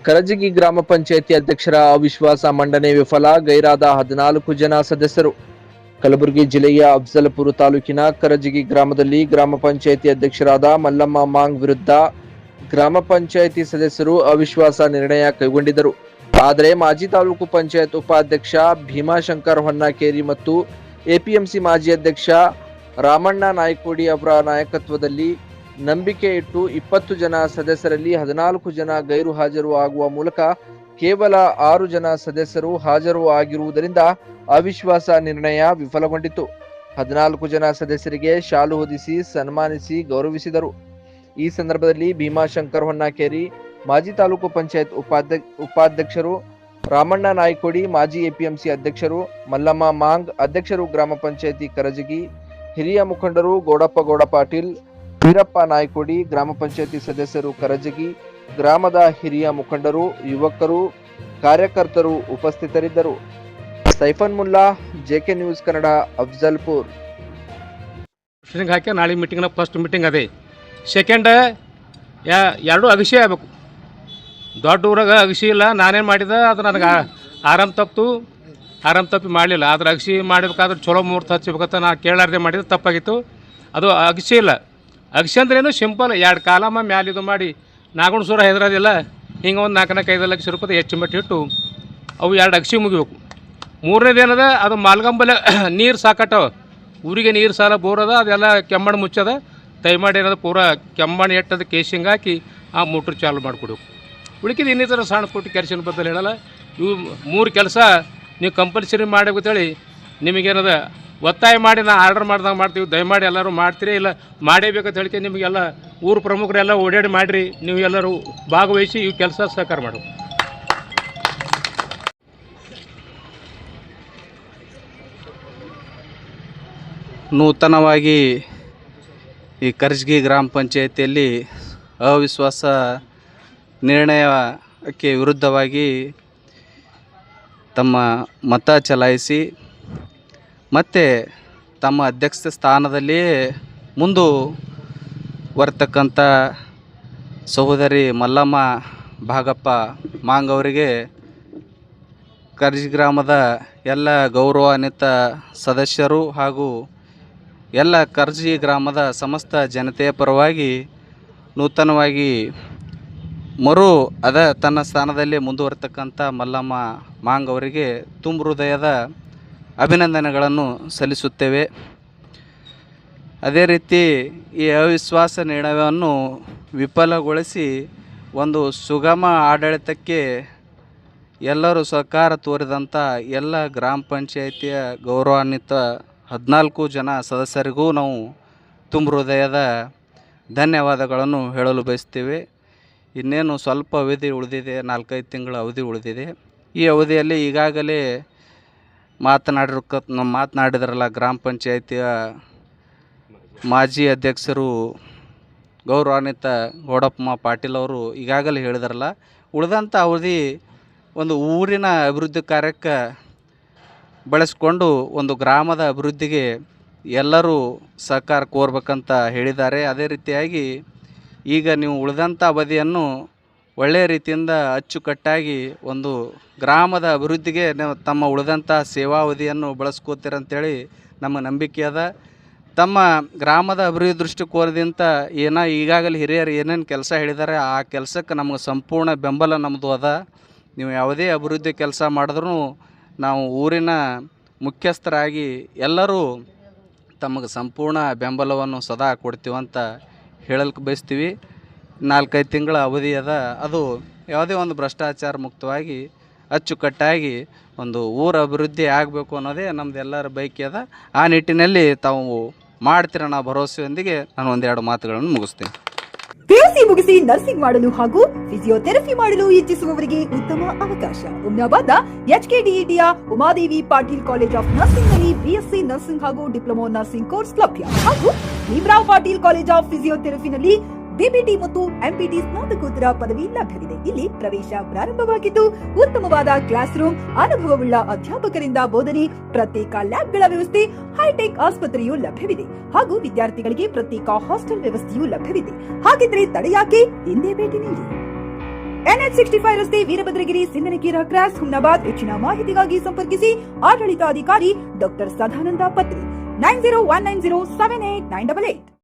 ಕರಜಗಿ ಗ್ರಾಮ ಪಂಚಾಯಿತಿ ಅಧ್ಯಕ್ಷರ ಅವಿಶ್ವಾಸ ಮಂಡನೆ ವಿಫಲ, ಗೈರಾದ 14 ಜನ ಸದಸ್ಯರು. ಕಲಬುರಗಿ ಜಿಲ್ಲೆಯ ಅಫ್ಜಲಪುರ ತಾಲೂಕಿನ ಕರಜಗಿ ಗ್ರಾಮದಲ್ಲಿ ಗ್ರಾಮ ಪಂಚಾಯಿತಿ ಅಧ್ಯಕ್ಷರಾದ ಮಲ್ಲಮ್ಮ ಮಾಂಗ್ ವಿರುದ್ಧ ಗ್ರಾಮ ಪಂಚಾಯಿತಿ ಸದಸ್ಯರು ಅವಿಶ್ವಾಸ ನಿರ್ಣಯ ಕೈಗೊಂಡಿದ್ದರು. ಆದರೆ ಮಾಜಿ ತಾಲೂಕು ಪಂಚಾಯತ್ ಉಪಾಧ್ಯಕ್ಷ ಭೀಮಾಶಂಕರ್ ಹೊನ್ನಾಕೇರಿ ಮತ್ತು ಎಪಿಎಂಸಿ ಮಾಜಿ ಅಧ್ಯಕ್ಷ ರಾಮಣ್ಣ ನಾಯ್ಕೋಡಿ ಅವರ ನಾಯಕತ್ವದಲ್ಲಿ ನಂಬಿಕೆ ಇಟ್ಟು 20 ಜನ ಸದಸ್ಯರಲ್ಲಿ 14 ಜನ ಗೈರು ಹಾಜರು ಆಗುವ ಮೂಲಕ ಕೇವಲ 6 ಜನ ಸದಸ್ಯರು ಹಾಜರು ಆಗಿರುವುದರಿಂದ ಅವಿಶ್ವಾಸ ನಿರ್ಣಯ ವಿಫಲಗೊಂಡಿತು. 14 ಜನ ಸದಸ್ಯರಿಗೆ ಶಾಲು ಹೊದಿಸಿ ಸನ್ಮಾನಿಸಿ ಗೌರವಿಸಿದರು. ಈ ಸಂದರ್ಭದಲ್ಲಿ ಭೀಮಾಶಂಕರ್ ಹೊನ್ನಾಕೇರಿ, ಮಾಜಿ ತಾಲೂಕು ಪಂಚಾಯತ್ ಉಪಾಧ್ಯಕ್ಷರು ರಾಮಣ್ಣ ನಾಯ್ಕೋಡಿ, ಮಾಜಿ ಎಪಿಎಂಸಿ ಅಧ್ಯಕ್ಷರು ಮಲ್ಲಮ್ಮ ಮಾಂಗ್, ಅಧ್ಯಕ್ಷರು ಗ್ರಾಮ ಪಂಚಾಯಿತಿ ಕರಜಗಿ, ಹಿರಿಯ ಮುಖಂಡರು ಗೌಡ ಪಾಟೀಲ್, ವೀರಪ್ಪ ನಾಯ್ಕೋಡಿ, ಗ್ರಾಮ ಪಂಚಾಯಿತಿ ಸದಸ್ಯರು ಕರಜಗಿ, ಗ್ರಾಮದ ಹಿರಿಯ ಮುಖಂಡರು, ಯುವಕರು, ಕಾರ್ಯಕರ್ತರು ಉಪಸ್ಥಿತರಿದ್ದರು. Saifan Mulla, JK news Kannada, Afzalpur. ಹಾಕಿ ನಾಳೆ ಮೀಟಿಂಗ್ನ ಫಸ್ಟ್ ಮೀಟಿಂಗ್ ಅದೇ. ಸೆಕೆಂಡ್ ಎರಡು ಅಗಸಿ ಆಗಬೇಕು. ದೊಡ್ಡ ಊರಾಗ ಅಗಸಿ ಇಲ್ಲ, ನಾನೇನು ಮಾಡಿದೆ ಅದು ನನಗೆ ಆರಾಮ್ ತಪ್ಪಿ ಮಾಡಲಿಲ್ಲ. ಆದ್ರೆ ಅಗಸಿ ಮಾಡಬೇಕಾದ್ರೆ ಚಲೋ ಮುಹೂರ್ತ ಹಚ್ಚಬೇಕಂತ ನಾನು ಕೇಳಾರ್ದೆ ಮಾಡಿದ್ರೆ ತಪ್ಪಾಗಿತ್ತು. ಅದು ಅಗಸಿ ಇಲ್ಲ. ಅಗಸಿ ಅಂದ್ರೇನು ಸಿಂಪಲ್, 2 ಕಾಲಮ್ಮ ಮ್ಯಾಲೆ ಇದು ಮಾಡಿ ನಾಗುಣ ಸೂರ ಹೆದರೋದಿಲ್ಲ. ಹಿಂಗೆ ಒಂದು 4-5 ಲಕ್ಷ ರೂಪಾಯಿ ಎಸ್ಟಿಮೇಟ್ ಇಟ್ಟು ಅವು 2 ಅಗಸಿ ಮುಗಿಬೇಕು. ಮೂರನೇದು ಏನದ, ಅದು ಮಾಲ್ಗಂಬಲೆ ನೀರು ಸಾಕಟ್ಟವ, ಊರಿಗೆ ನೀರು ಸಾಲ ಬೋರದ, ಅದೆಲ್ಲ ಕೆಮ್ಮಣ್ಣು ಮುಚ್ಚದ. ದಯಮಾಡಿ ಏನದ ಪೂರ ಕೆಮ್ಮಣ್ಣು ಎಟ್ಟದ ಕೇಸಿಂಗ್ ಹಾಕಿ ಆ ಮೋಟ್ರ್ ಚಾಲು ಮಾಡಿಕೊಡ್ಬೇಕು. ಉಳಿಕಿದ ಇನ್ನಿತರ ಸಣ್ಣ ಪುಟ್ಟ ಕೆಲಸನ ಬದಲು ಹೇಳಲ್ಲ. ಇವು 3 ಕೆಲಸ ನೀವು ಕಂಪಲ್ಸರಿ ಮಾಡಬೇಕಂತೇಳಿ ನಿಮಗೇನದ ಒತ್ತಾಯ ಮಾಡಿ ನಾ ಆರ್ಡರ್ ಮಾಡ್ದಂಗೆ ಮಾಡ್ತೀವಿ. ದಯಮಾಡಿ ಎಲ್ಲರೂ ಮಾಡ್ತೀರಿ, ಇಲ್ಲ ಮಾಡೇಬೇಕಂತ ಹೇಳಿಕೆ ನಿಮಗೆಲ್ಲ ಊರು ಪ್ರಮುಖರೆಲ್ಲ ಓಡಾಡಿ ಮಾಡಿರಿ. ನೀವು ಎಲ್ಲರೂ ಭಾಗವಹಿಸಿ ಈ ಕೆಲಸ ಸಹಕಾರ ಮಾಡು. ನೂತನವಾಗಿ ಈ ಕರಜಗಿ ಗ್ರಾಮ ಪಂಚಾಯಿತಿಯಲ್ಲಿ ಅವಿಶ್ವಾಸ ನಿರ್ಣಯಕ್ಕೆ ವಿರುದ್ಧವಾಗಿ ತಮ್ಮ ಮತ ಚಲಾಯಿಸಿ ಮತ್ತು ತಮ್ಮ ಅಧ್ಯಕ್ಷ ಸ್ಥಾನದಲ್ಲಿಯೇ ಮುಂದುವರ್ತಕ್ಕಂಥ ಸಹೋದರಿ ಮಲ್ಲಮ್ಮ ಭಾಗಪ್ಪ ಮಾಂಗ್ ಅವರಿಗೆ ಕರಜಗಿ ಗ್ರಾಮದ ಎಲ್ಲ ಗೌರವಾನ್ವಿತ ಸದಸ್ಯರು ಹಾಗೂ ಎಲ್ಲ ಕರಜಗಿ ಗ್ರಾಮದ ಸಮಸ್ತ ಜನತೆಯ ಪರವಾಗಿ ನೂತನವಾಗಿ ತನ್ನ ಸ್ಥಾನದಲ್ಲಿ ಮುಂದುವರ್ತಕ್ಕಂಥ ಮಲ್ಲಮ್ಮ ಮಾಂಗ್ ಅವರಿಗೆ ತುಂಬ ಹೃದಯದ ಅಭಿನಂದನೆಗಳನ್ನು ಸಲ್ಲಿಸುತ್ತೇವೆ. ಅದೇ ರೀತಿ ಈ ಅವಿಶ್ವಾಸ ನಿರ್ಣಯವನ್ನು ವಿಫಲಗೊಳಿಸಿ ಒಂದು ಸುಗಮ ಆಡಳಿತಕ್ಕೆ ಎಲ್ಲರೂ ಸಹಕಾರ ತೋರಿದಂಥ ಎಲ್ಲ ಗ್ರಾಮ ಪಂಚಾಯಿತಿಯ ಗೌರವಾನ್ವಿತ 14 ಜನ ಸದಸ್ಯರಿಗೂ ನಾವು ತುಂಬ ಹೃದಯದ ಧನ್ಯವಾದಗಳನ್ನು ಹೇಳಲು ಬಯಸ್ತೇವೆ. ಇನ್ನೇನು ಸ್ವಲ್ಪ ಅವಧಿ ಉಳಿದಿದೆ, 4-5 ತಿಂಗಳ ಅವಧಿ ಉಳಿದಿದೆ. ಈ ಅವಧಿಯಲ್ಲಿ ಈಗಾಗಲೇ ಮಾತನಾಡಿದ್ರಲ್ಲ ಗ್ರಾಮ ಪಂಚಾಯಿತಿಯ ಮಾಜಿ ಅಧ್ಯಕ್ಷರು ಗೌರವಾನ್ವಿತ ಗೌಡಪ್ಪ ಪಾಟೀಲ್ ಅವರು ಈಗಾಗಲೇ ಹೇಳಿದಾರಲ್ಲ, ಉಳಿದಂಥ ಅವಧಿ ಒಂದು ಊರಿನ ಅಭಿವೃದ್ಧಿ ಕಾರ್ಯಕ್ಕೆ ಬಳಸಿಕೊಂಡು ಒಂದು ಗ್ರಾಮದ ಅಭಿವೃದ್ಧಿಗೆ ಎಲ್ಲರೂ ಸಹಕಾರ ಕೋರ್ಬೇಕಂತ ಹೇಳಿದ್ದಾರೆ. ಅದೇ ರೀತಿಯಾಗಿ ಈಗ ನೀವು ಉಳಿದಂಥ ಅವಧಿಯನ್ನು ಒಳ್ಳೆಯ ರೀತಿಯಿಂದ ಅಚ್ಚುಕಟ್ಟಾಗಿ ಒಂದು ಗ್ರಾಮದ ಅಭಿವೃದ್ಧಿಗೆ ತಮ್ಮ ಉಳಿದಂಥ ಸೇವಾವಧಿಯನ್ನು ಬಳಸ್ಕೋತೀರಂತೇಳಿ ನಮ್ಮ ನಂಬಿಕೆ ಅದ. ತಮ್ಮ ಗ್ರಾಮದ ಅಭಿವೃದ್ಧಿ ದೃಷ್ಟಿಕೋನದಿಂದ ಈಗಾಗಲೇ ಹಿರಿಯರು ಏನೇನು ಕೆಲಸ ಹೇಳಿದ್ದಾರೆ ಆ ಕೆಲಸಕ್ಕೆ ನಮಗೆ ಸಂಪೂರ್ಣ ಬೆಂಬಲ ನಮ್ಮದು ಅದ. ನೀವು ಯಾವುದೇ ಅಭಿವೃದ್ಧಿ ಕೆಲಸ ಮಾಡಿದ್ರೂ ನಾವು ಊರಿನ ಮುಖ್ಯಸ್ಥರಾಗಿ ಎಲ್ಲರೂ ತಮಗೆ ಸಂಪೂರ್ಣ ಬೆಂಬಲವನ್ನು ಸದಾ ಕೊಡ್ತೀವಂತ ಹೇಳಲಿಕ್ಕೆ ಬಯಸ್ತೀವಿ. 4-5 ತಿಂಗಳ ಅವಧಿ ಅದ, ಅದು ಯಾವುದೇ ಒಂದು ಭ್ರಷ್ಟಾಚಾರ ಮುಕ್ತವಾಗಿ ಅಚ್ಚುಕಟ್ಟಾಗಿ ಒಂದು ಊರ ಅಭಿವೃದ್ಧಿ ಆಗಬೇಕು ಅನ್ನೋದೇ ನಮ್ದು ಎಲ್ಲರ ಬಯಕೆ ಅದ. ಆ ನಿಟ್ಟಿನಲ್ಲಿ ತಾವು ಮಾಡ್ತೀರನ್ನೋ ಭರವಸೆಯೊಂದಿಗೆ ನಾನು 1-2 ಮಾತುಗಳನ್ನು ಮುಗಿಸ್ತೀನಿ. ಪಿಯುಸಿ ಮುಗಿಸಿ ನರ್ಸಿಂಗ್ ಮಾಡಲು ಹಾಗೂ ಫಿಸಿಯೋಥೆರಪಿ ಮಾಡಲು ಇಚ್ಛಿಸುವವರಿಗೆ ಉತ್ತಮ ಅವಕಾಶ. ಹುಮ್ನಾಬಾದ್ನ HKDETಯ Umadevi Patil college of nursing ನಲ್ಲಿ BSc ನರ್ಸಿಂಗ್ ಹಾಗೂ ಡಿಪ್ಲೊಮಾ ನರ್ಸಿಂಗ್ ಕೋರ್ಸ್ ಲಭ್ಯ ಹಾಗೂ ಭೀಮರಾವ್ ಪಾಟೀಲ್ ಕಾಲೇಜ್ ಆಫ್ ಫಿಸಿಯೋಥೆರಪಿನಲ್ಲಿ BBT ಮತ್ತು MPT ಸ್ನಾತಕೋತ್ತರ ಪದವಿ ಲಭ್ಯವಿದೆ. ಇಲ್ಲಿ ಪ್ರವೇಶ ಪ್ರಾರಂಭವಾಗಿದ್ದು ಉತ್ತಮವಾದ ಕ್ಲಾಸ್ ರೂಮ್, ಅನುಭವವುಳ್ಳ ಅಧ್ಯಾಪಕರಿಂದ ಬೋಧನೆ, ಪ್ರತ್ಯೇಕ ಲ್ಯಾಬ್ಗಳ ವ್ಯವಸ್ಥೆ, ಹೈಟೆಕ್ ಆಸ್ಪತ್ರೆಯೂ ಲಭ್ಯವಿದೆ ಹಾಗೂ ವಿದ್ಯಾರ್ಥಿಗಳಿಗೆ ಪ್ರತ್ಯೇಕ ಹಾಸ್ಟೆಲ್ ವ್ಯವಸ್ಥೆಯೂ ಲಭ್ಯವಿದೆ. ಹಾಗಿದ್ರೆ ತಡೆಯಾಕೆ, ಹಿಂದೆ ಭೇಟಿ ನೀಡಿ. NH65 ರಸ್ತೆ ವೀರಭದ್ರಗಿರಿ ಸಿಂದನಕೀರ ಕ್ರಾಸ್ ಹುಮ್ನಾಬಾದ್. ಹೆಚ್ಚಿನ ಮಾಹಿತಿಗಾಗಿ ಸಂಪರ್ಕಿಸಿ ಆಡಳಿತಾಧಿಕಾರಿ ಡಾಕ್ಟರ್ ಸದಾನಂದ ಪತ್ರಿ 9019078988.